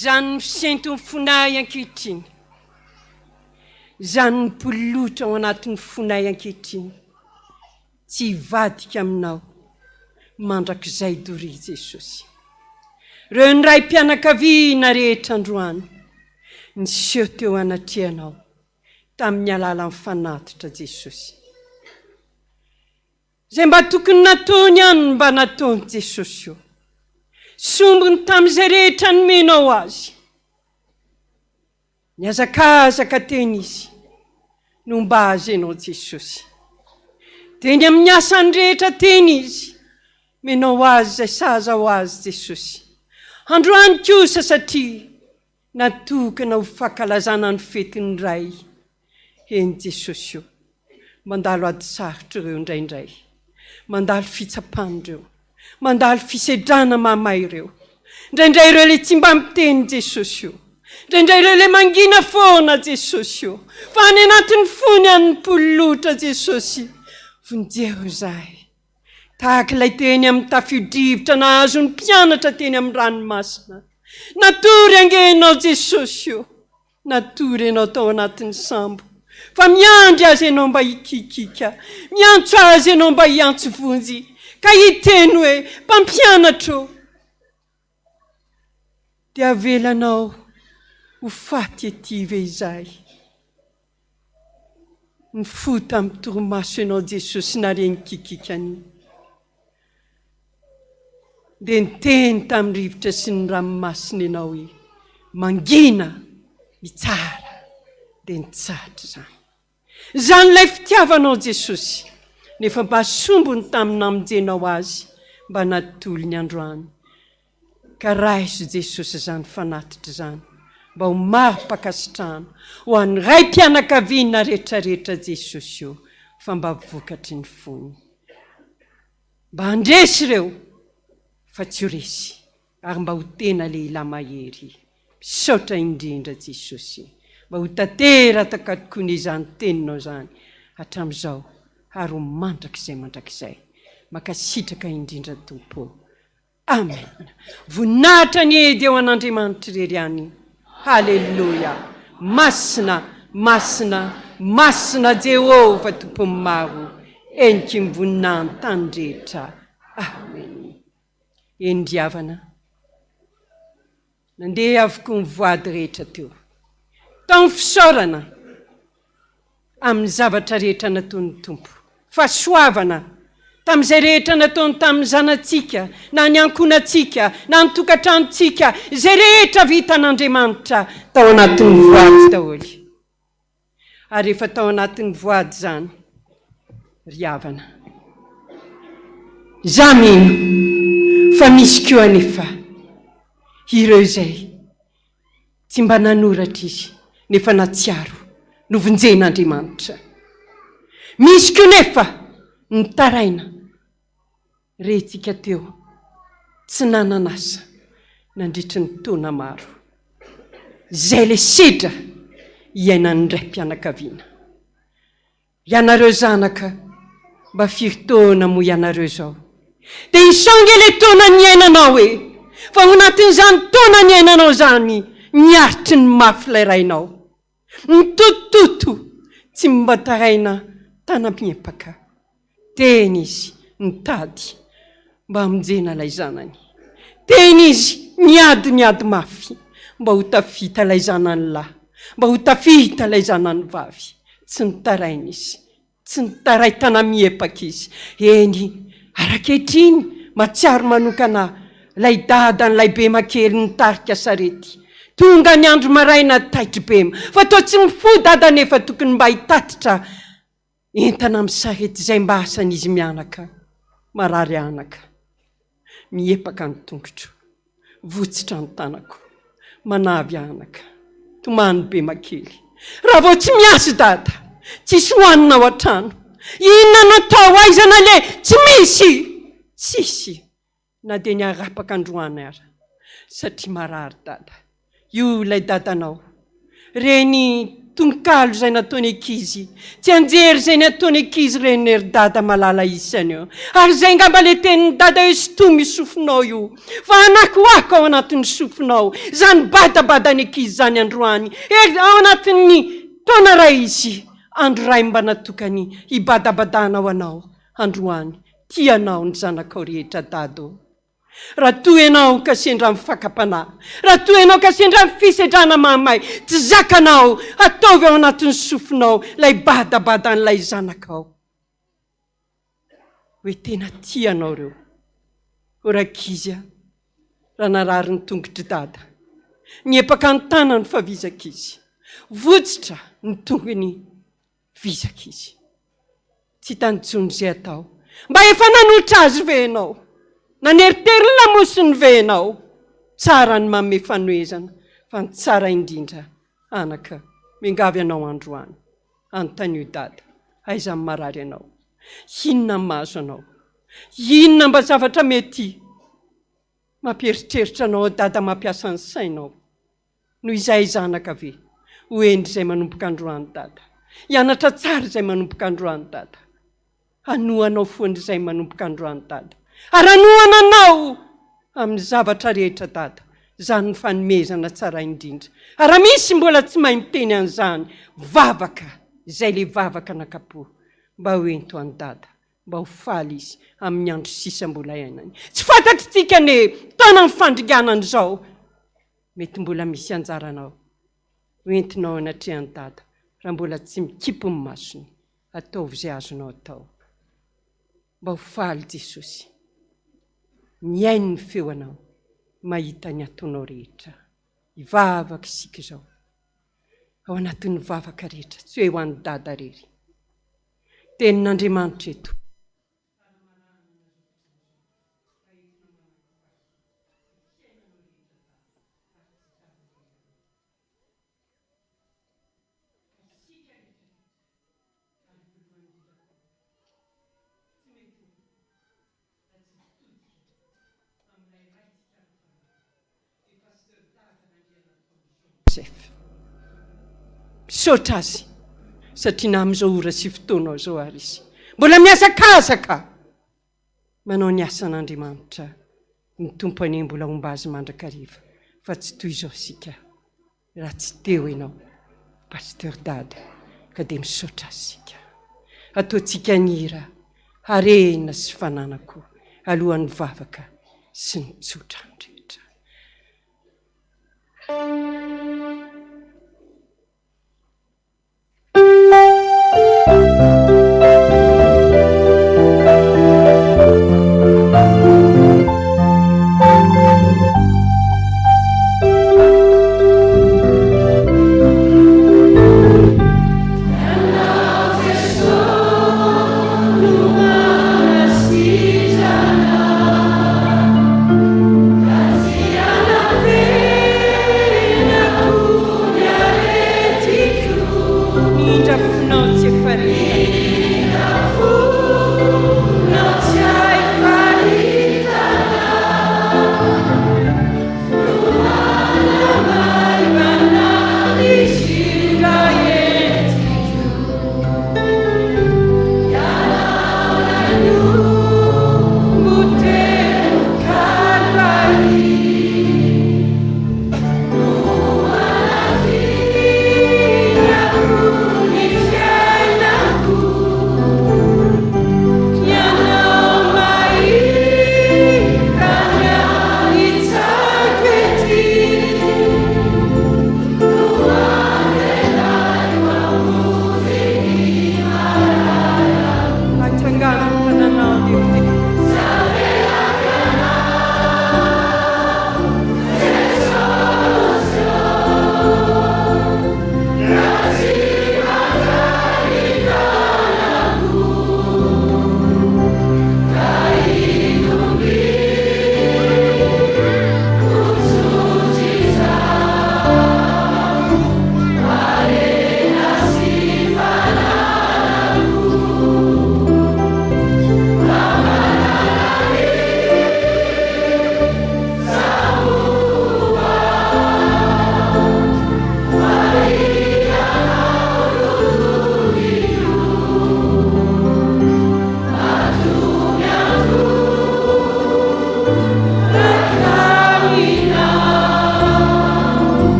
zany misento ny fonay ankehitriny zany nipolotra ao anatin'ny fonay ankehitriny tsy hivadika aminao mandrakizay dory jesosy reo ny ray mpianakaviana rehetra androany niseho teo anatrehanao tamin'ny alala mifanatitra jesosy zay mba tokony nataony ihany mba nataony jesosy io sombony tamin'izay rehetra nomenao azy niazakazaka teny izy no mba azy ianao jesosy teny amin'ny asany rehetra teny izy menao azy zay saza ho azy jesosy androany kosa satria natokana ho fankalazana ny fetiny ray eny jesosy io mandalo ady sarotra ireo indraindray mandalo fitsapandreo mandalo fisedrana mamay ireo indraindray ireo le tsy mba miteny jesosy io indraindray ireo le mangina foana jesosy io fa any anatin'ny fony an'ny pololotra jesosy vonjeo zahay tahaka ilay teny amin'ny tafio-drivotra nahazo ny mpianatra teny amin'ny ranomasina natory angenao jesosy io natory ianao tao anatin'ny sambo fa miandry azy ianao mba hikikika miantso azy ianao mba hiantso vonjy ka hiteny hoe mpampianatra dia avelanao ho faty ety ve izahay ny fota amin'ny torimaso ianao jesosy nareny kikikany dia niteny tamin'ny rivotra sy ny ranomasina ianao hoe mangina mitsara dia nitsatra zany ilay fitiavanao jesosy nefa mba sombony tamin'ny amonjenao azy mba natolo ny androany ka raiso jesosy zany fanatitra zany mba ho maro-pakasitrahana ho an'ny ray mpianakaviana rehetrarehetra jesosy io fa mba vokatry ny fony mba handresy ireo fa tsy ho resy ary mba ho tena lehilahy mahery misaotra indrindra jesosy mba ho taterataka tokoa n'izany teninao zany hatramin'izao ary ho mandrakizay mandrakizay makasitraka indrindra tompo amen voninahitra ny edy eo an'Andriamanitra rery any halleluja masina masina masina Jehova tompony maro eniky mivoninahiny tany rehetra amen endriavana nandeha avoko ny voady rehetra teo tao ny fisaorana amin'ny zavatra rehetra nataon'ny tompo fahasoavana tamin'izay rehetra nataony tamin'ny zanatsika na ny ankonatsika na ny tokantranontsika izay rehetra vitan'Andriamanitra tao anatin'ny voady daholo ary rehefa tao anatin'ny voady zany ry havana za mino fa misy koa anefa ireo izay tsy mba nanoratra izy nefa natsiaro novonjen'Andriamanitra misy koa nefa nitaraina retsika teo tsy nananasa nandritry ny taona maro zay le sidra iainan'ny ray mpianakaviana ianareo zanaka mba firy-taona moa ianareo zao dia isange le taona ny iainanao hoe fa ho anatin'izany taona ny iainanao zany niaritry ny mafy ilay rainao nitototo tsy mba taraina tanam-piepaka teny izy nitady mba hamonjena ilay zanany teny izy miady mafy mba ho tafita ilay zanany lahy mba ho tafita ilay zanany vavy tsy nitaraina izy tsy nitaray tanam-miepaka izy eny arakehitriny matsiaro manokana lay dadan'ilay be makely nitarika sarety tonga ny andro maraina taitry bema fa toa tsy mifo dada nefa tokony mba hitatitra entana amin'ny sarety zay mba asan'izy mianaka marary anaka miepaka ny tongotro votsitra ny tanako manavy anaka tomany be makely raha vao tsy miasy dada tsisy hoanina ao an-trano inona natao aizana le tsy misy tsisy na dia ny arapaka androany ara satria marary dada io ilay dadanao reny tononkalo izay nataony ankizy tsy anjery izay nataony ankizy renery dada malala isany eo ary izay ngamba le teniny dada io sy to misofinao io fa anakoako ao anatin'ny sofinao zany badabadany ankizy zany androany ao anatin'ny taona ray izy andro ray mba natokany hibadabadanao anao androany tianao ny zanakao rehetra dado raha toy ianao ka sendra mifakapanahy raha toy ianao ka sendra mifisedrana mamay tsy zakanao ataovy ao anatin'ny sofinao lay badabadan'ilay zanakao hoe tena tianao reo orakizya raha narary ny tongotry dada ny epaka ny tanany fa vizaka izy votsitra ny tongony vizaka izy tsy tanjony zay atao mba efa nanotra azy ve ianao naneritery ny lamosiny ve ianao tsara ny manome fanoezana fa ny tsara indrindra anaka mingavy anao androany antanio dada aizany marary anao inona ny mahazo anao inona mba zavatra mety mampieritreritra anao dada mampiasa ny sainao no izay zanaka ve hoendry izay manomboka androany dada hianatra tsara izay manomboka androany dada hanoanao foana izay manomboka androany dada ary hanoana anao amin'ny zavatra rehetra dada zany ny fanomezana tsara indrindra ary misy mbola tsy mahay miteny an'izany vavaka izay le vavaka nakapo mba hoento any dada mba ho faly izy amin'ny andro sisa mbola iainany tsy fantatritsika ne taona ny fandringanany zao mety mbola misy anjaranao hoentinao anatrehan'ny dada raha mbola tsy mikipo ny masony ataovy izay azonao atao mba ho faly Jesosy miainy ny feoanao mahita ny ataonao rehetra hivavaka isika izao ao anatin'ny vavaka rehetra tsy hoe ho an'ny dada rery tenin'Andriamanitra eto misaotra azy satria na amin'izao ora sy fotoanao zao ary izy mbola miasakazaka manao ny asan'Andriamanitra ny tompo anie mbola homba azy mandrakariva fa tsy toy izao sika raha tsy teo ianao pasteur dada ka dia misaotra azy sika ataontsika nira harena sy fananako alohan'ny vavaka sy ny tsotra andrehetra Grazie alla fine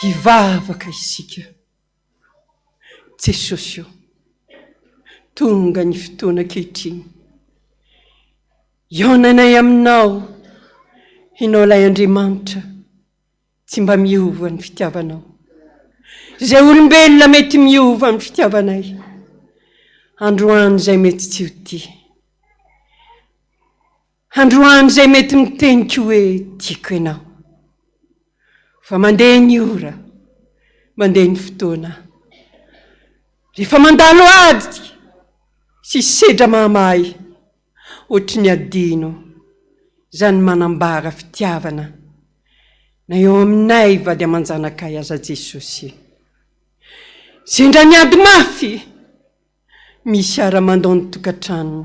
hivavaka isika Jesosy io tonga ny fotoana ankehitriny ionanay aminao inao lay Andriamanitra tsy mba miova ny fitiavanao izay olombelona mety miova amin'ny fitiavanay androany izay mety tsy ho tia androany izay mety mitenika hoe tiako ianao fa mandeha ny ora mandeha ny fotoana rehefa mandalo ady sy sedra mahamay ohatry ny adino izany manambara fitiavana na eo aminay vady aman-janakay aza Jesosy sendra ny ady mafy misy ara-mandao ny tokantrano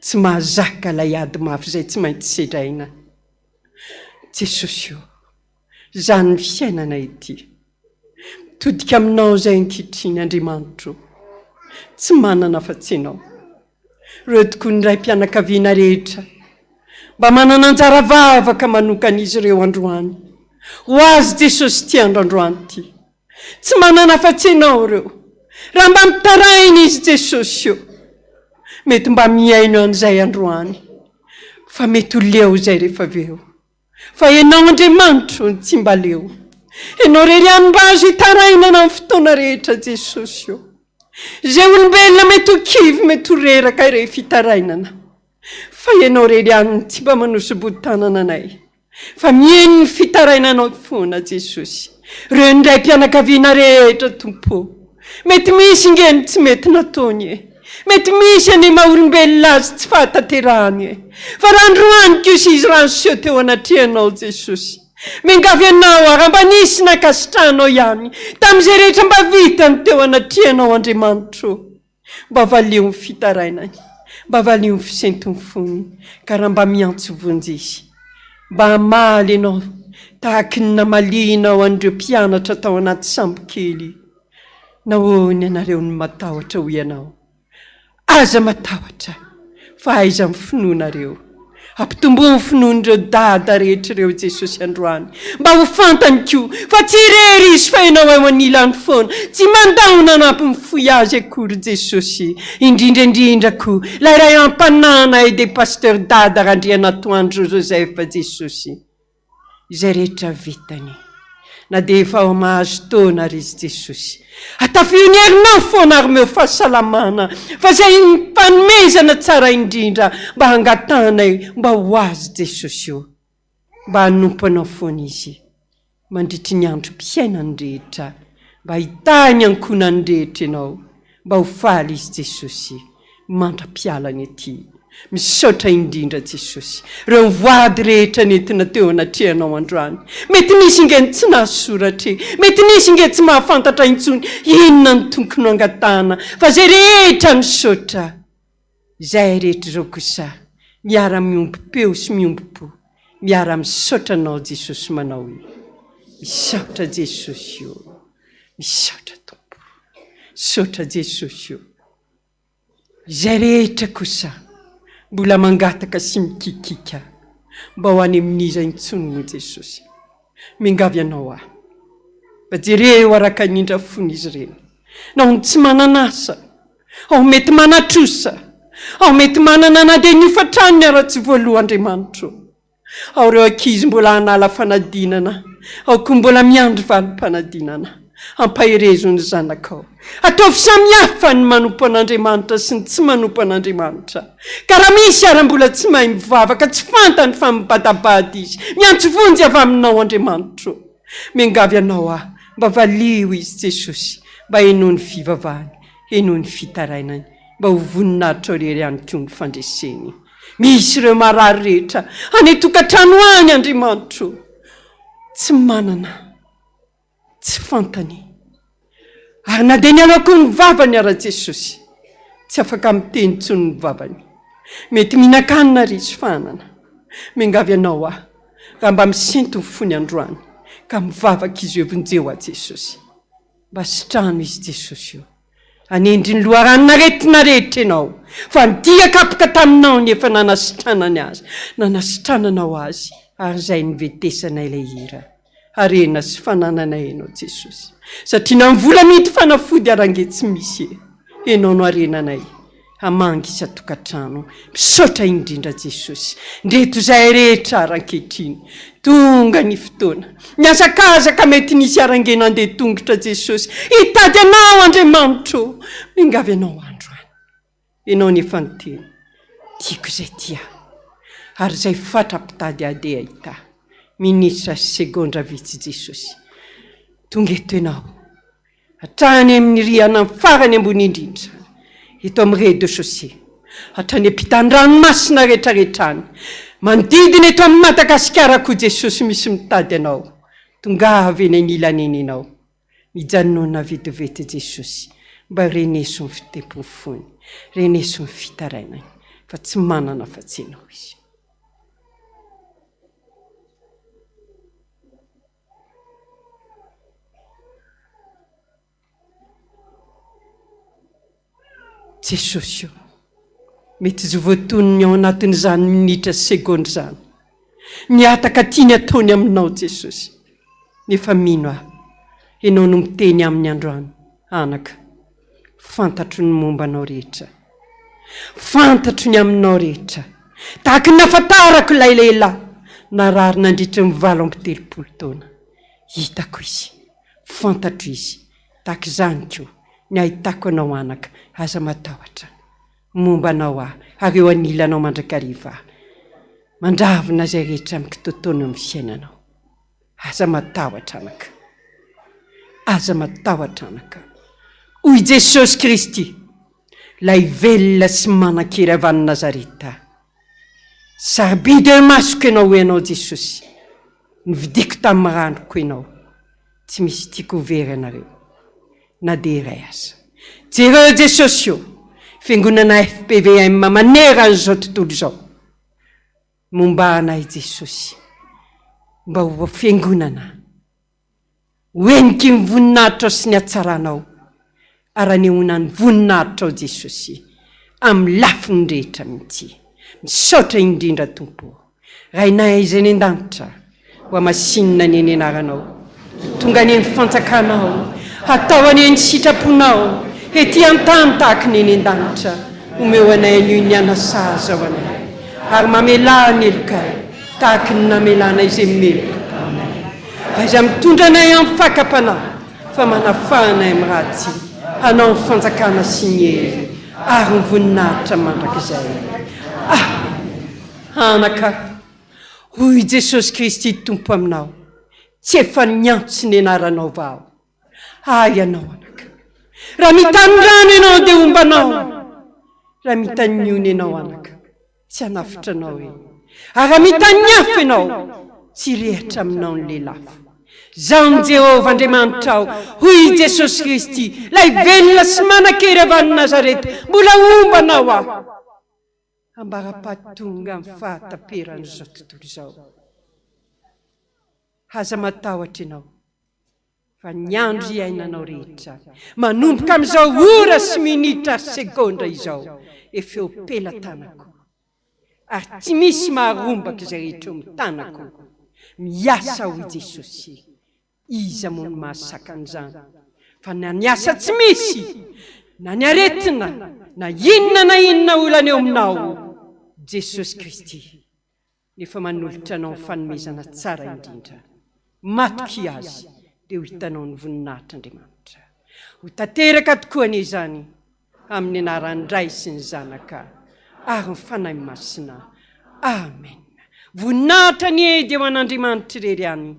tsy mahazaka lay ady mafy izay tsy maintsy sedraina Jesosy io izany ny fiainanay ity mitodika aminao izay ankehitriny Andriamanitra tsy manana afa-tsy ianao ireo toko ny ray mpianakaviana rehetra mba manana anjara vavaka manokana izy ireo androany ho azy Jesosy ty androany ty tsy manana afa-tsy ianao ireo raha mba mitaraina izy Jesosy io mety mba miaino an'izay androany fa mety ho leo izay rehefa aveo fa ianao Andriamanitra tsy mba leo ianao reriany mba azo hitaraina na amin'ny fotoana rehetra Jesosy io izay olombelona mety ho kivy mety ho reraka rehefa hitarainana fa ianao reriany tsy mba manosobotanana anay fa mihaino ny fitarainanao foana Jesosy ireo ndray mpianakaviana rehetra tompo mety misy ingeny tsy mety nataony mety misy any maha-olombelona azy tsy fahatanterahany fa raha androany kosa izy raha niseho teo anatrihanao Jesosy mingavy anao raha mba nisy nakasitranao ihany tamin'izay rehetra mba vitany teo anatrihanao Andriamanitra mba valio ny fitarainany mba valio ny fisentony fony ka raha mba miantso vonjisy mba hamaly ianao tahaky ny namalianao an'ireo mpianatra tao anaty sambo kely nahoany ianareo ny matahotra ho ianao aza matahotra fa aiza amin'ny finoanareo ampitombo ny finoan'ireo dada rehetra ireo Jesosy androany mba ho fantany koa fa tsy irery izy fa ianao eo anilany foana tsy mandahona anampy mifoy azy akory Jesosy indrindraindrindra koa lay ray ampanana e de pasteur dada Randrianatoandro Joseph Jesosy izay rehetra vitany na dia efa mahazo taona ary izy Jesosy atafio herinao foana ary meo fahasalamana fa izay mpanomezana tsara indrindra mba hangatanay mba ho azy Jesosy io mba hanompanao foana izy mandritry ny andro mpiainany rehetra mba hitany ankonany rehetra ianao mba ho faly izy Jesosy mandra-pialany ety misaotra indrindra Jesosy ireo voady rehetra nentina teo anatrihanao androany mety nisy ingeny tsy nahasoratra mety nisy ingeny tsy mahafantatra intsony inona ny tonkony angatana fa zay rehetra misaotra izay rehetra ireo kosa miara-miombom-peo sy miombo-po miara-misaotra anao Jesosy manao io misaotra Jesosy io misaotra tompo misaotra Jesosy io izay rehetra kosa mbola mangataka sy mikikika mba ho any amin'iza intsony Jesosy mingavy anao mba jereo araka nindra fony izy ireny na tsy mananasa ao mety manatrosa ao mety manana na dia nyofatrany ara-tsy voaloha Andriamanitra ao ireo ankizy mbola hanala fanadinana ao koa mbola miandry valim-panadinana ampaherezony zanakao ataovy samihafa ny manompo an'Andriamanitra sy ny tsy manompo an'Andriamanitra ka raha misy ara-mbola tsy mahay mivavaka tsy fantany fa mibadabady izy miantso vonjy avy aminao Andriamanitra mingavy anao mba valio izy Jesosy mba eno ny fivavahany eno ny fitarainany mba ho voninahitra rery ihany koa ny fandreseny misy ireo marary rehetra any tokantrano any Andriamanitra tsy manana tsy fantany ary na dia ny alako ny vavany ara Jesosy tsy afaka miteny tsony ny vavany mety mihinan-kanina ry izy fanana mingavy anao raha mba misento ny fony androany ka mivavaka izy eo vonjeo a Jesosy mba sitrano izy Jesosy io anendry ny loharanina retina rehetra ianao fa nidiakapoka taminao ny efa nanasitranany azy nanasitrananao azy ary izay nivetesanay ilay hira arena sy fananana enao jesosy satria na mivola mity fanafody arange tsy misy enao no arenanay hamangy isatokantrano misaotra indrindra jesosy ndreto zay rehetra arankehitriny tonga ny fotoana miasakazaka mety nisy arangena andeha tongotra jesosy hitady anao andriamanitro mingavy anao androany enao nefa nyteny tiako zay tia ary zay fatrapitady ade ahita ministra segondra vitsy jesosy tonga eto enao hatrany amin'ny riana farany ambony indrindra eto amin'ny réseaux sociaux hatrany ampitan-dranomasina rehetrarehetrany mandidina eto amin'ny Madagasikara koa jesosy misy mitady anao tongavy eny anilaneny enao mijanona vetivety jesosy mba reneso ny fitempony fony reneso ny fitarainany fa tsy manana fa-tsy enao izy jesosy mety zo voatoniny ao anatin'izany minitra segondra zany niataka tiany ataony aminao jesosy nefa mino aho enao no miteny amin'ny androany anaka fantatro ny momba anao rehetra fantatro ny aminao rehetra tahaka ny nafantarako ilay lehilahy narary nandritra ny 7 taona hitako izy fantatro izy tahaka izany koa ny ahitako anao anaka aza matahotra momba anao aho ary eo anilanao mandrakariva mandravina zay rehetra mikitotono amin'ny fiainanao aza matahotra anaka aza matahotra anaka hoy Jesosy Kristy lay velona sy manan-kery avy any Nazareta sabidy eo masoko ianao ho ianao Jesosy nividiko tamin'ny randroko ianao tsy misy tiako very anareo na dia iray aza jereo Jesosy io fiangonana FPVM manera an'izao tontolo izao momba anay Jesosy mba ho fiangonana hoeniky ny voninahitra sy ny hatsaranao ary nehoana ny voninahitra ao Jesosy amin'ny lafiny rehetra mihitsy misaotra indrindra tompo rainay izay ny an-danitra ho amasinina ny eny anaranao tonga ny eny fantsakanao hatao any eny sitraponao ety an-tany tahaka ny eny an-danitra omeo anay an'io ny anasaza ao anay ary mamelana ny elokay tahaka ny namelana izay meloka taminay aiza mitondra anay amin'ny fakapanahy fa manafanay amin'ny raha tsy hanao ny fanjakana sy ny hery ary ny voninahitra mandrakizay anaka hoy Jesosy Kristy tompo aminao tsy efa niantso ny anaranao vao ay anao anaka raha mitany rano ianao dia ombanao raha mitany ony ianao anaka tsy hanafitra anao eny ary raha mitany afo ianao tsy rehatra aminao ny lelafo zaho ny Jehovah Andriamanitra ao hoy Jesosy Kristy lay velona sy manan-kery avy any Nazareta mbola ombanao aho ambara-pahatonga amin'ny fahataperan'izao tontolo izao aza matahotra ianao fa ny andro iainanao rehetra manomboka amin'izao ora sy minitra segondra izao efa eo pela-tanako ary tsy misy maharombaka izay rehetra eo amin'ny tanako miasa hoy Jesosy iza moa ny mahasaka an'izany fa na ny asa tsy misy na ny aretina na inona olana eo aminao Jesosy Kristy nefa manolotra anao ny fanomezana tsara indrindra matoky azy dia ho hitanao ny voninahitran'Andriamanitra ho tanteraka tokoa an'izany amin'ny anaran'ny Ray sy ny Zanaka ary ny fanahy masina amen voninahitra ny edy eo an'Andriamanitra irery any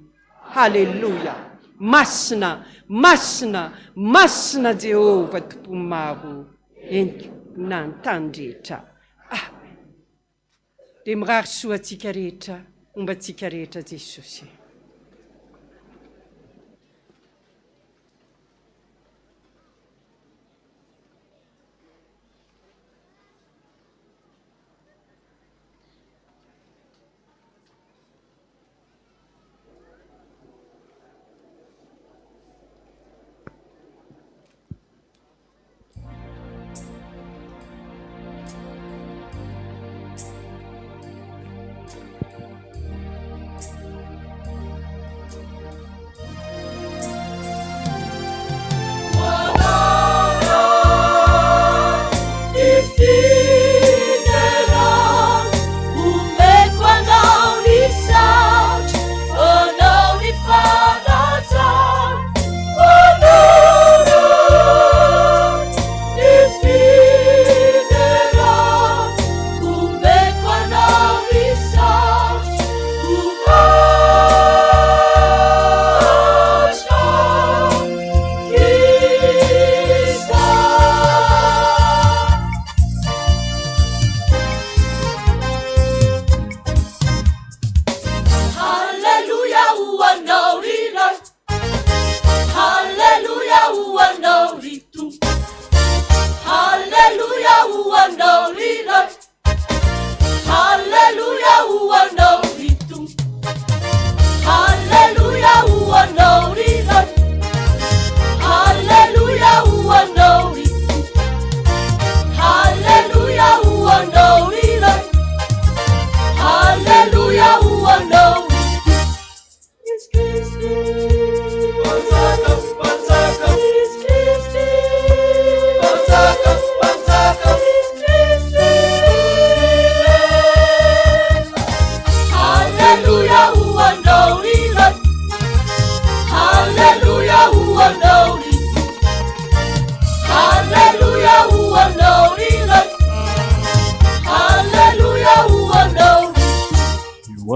halleluja masina masina masina Jehovah tompo maro eniko na ny tany rehetra amen dia mirary soa antsika rehetra momba antsika rehetra Jesosy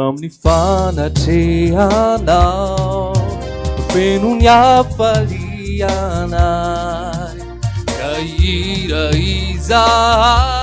Amin'ny fanatrehanao feno ny hafalianay ka ira izahay